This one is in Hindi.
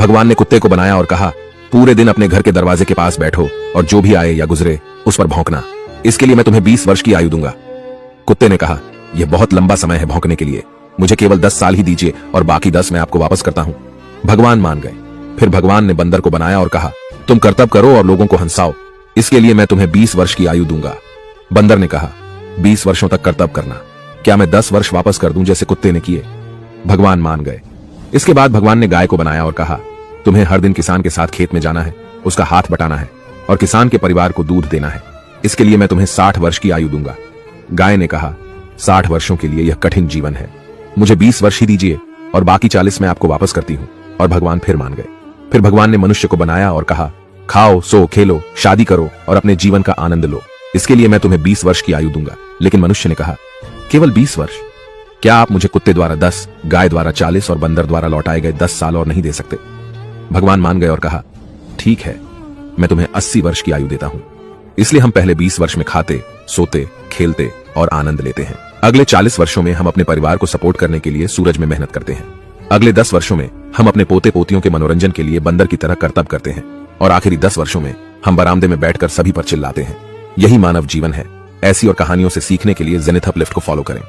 भगवान ने कुत्ते को बनाया और कहा, पूरे दिन अपने घर के दरवाजे के पास बैठो और जो भी आए या गुजरे उस पर भौंकना। इसके लिए मैं तुम्हें 20 वर्ष की आयु दूंगा। कुत्ते ने कहा, यह बहुत लंबा समय है भौंकने के लिए, मुझे केवल 10 साल ही दीजिए और बाकी 10 मैं आपको वापस करता हूं। भगवान मान गए। फिर भगवान ने बंदर को बनाया और कहा, तुम कर्तव्य करो और लोगों को हंसाओ, इसके लिए मैं तुम्हें 20 वर्ष की आयु दूंगा। बंदर ने कहा, 20 वर्षों तक कर्तव्य करना, क्या मैं 10 वर्ष वापस कर दूं जैसे कुत्ते ने किए? भगवान मान गए। इसके बाद भगवान ने गाय को बनाया और कहा, तुम्हें हर दिन किसान के साथ खेत में जाना है, उसका हाथ बटाना है और किसान के परिवार को दूध देना है, इसके लिए मैं तुम्हें 60 वर्ष की आयु दूंगा। गाय ने कहा, 60 वर्षों के लिए यह कठिन जीवन है, मुझे 20 वर्ष ही दीजिए और बाकी 40 मैं आपको वापस करती हूं। और भगवान फिर मान गए। फिर भगवान ने मनुष्य को बनाया और कहा, खाओ, सो, खेलो, शादी करो और अपने जीवन का आनंद लो, इसके लिए मैं तुम्हें 20 वर्ष की आयु दूंगा। लेकिन मनुष्य ने कहा, केवल 20 वर्ष? क्या आप मुझे कुत्ते द्वारा 10, गाय द्वारा 40 और बंदर द्वारा लौटाए गए 10 साल और नहीं दे सकते? भगवान मान गए और कहा, ठीक है, मैं तुम्हें 80 वर्ष की आयु देता हूं। इसलिए हम पहले 20 वर्ष में खाते, सोते, खेलते और आनंद लेते हैं। अगले 40 वर्षों में हम अपने परिवार को सपोर्ट करने के लिए सूरज में मेहनत करते हैं। अगले 10 वर्षों में हम अपने पोते पोतियों के मनोरंजन के लिए बंदर की तरह कर्तव्य करते हैं और आखिरी 10 वर्षों में हम बरामदे में बैठकर सभी पर चिल्लाते हैं। यही मानव जीवन है। ऐसी और कहानियों से सीखने के लिए जेनिथ अपलिफ्ट को फॉलो करें।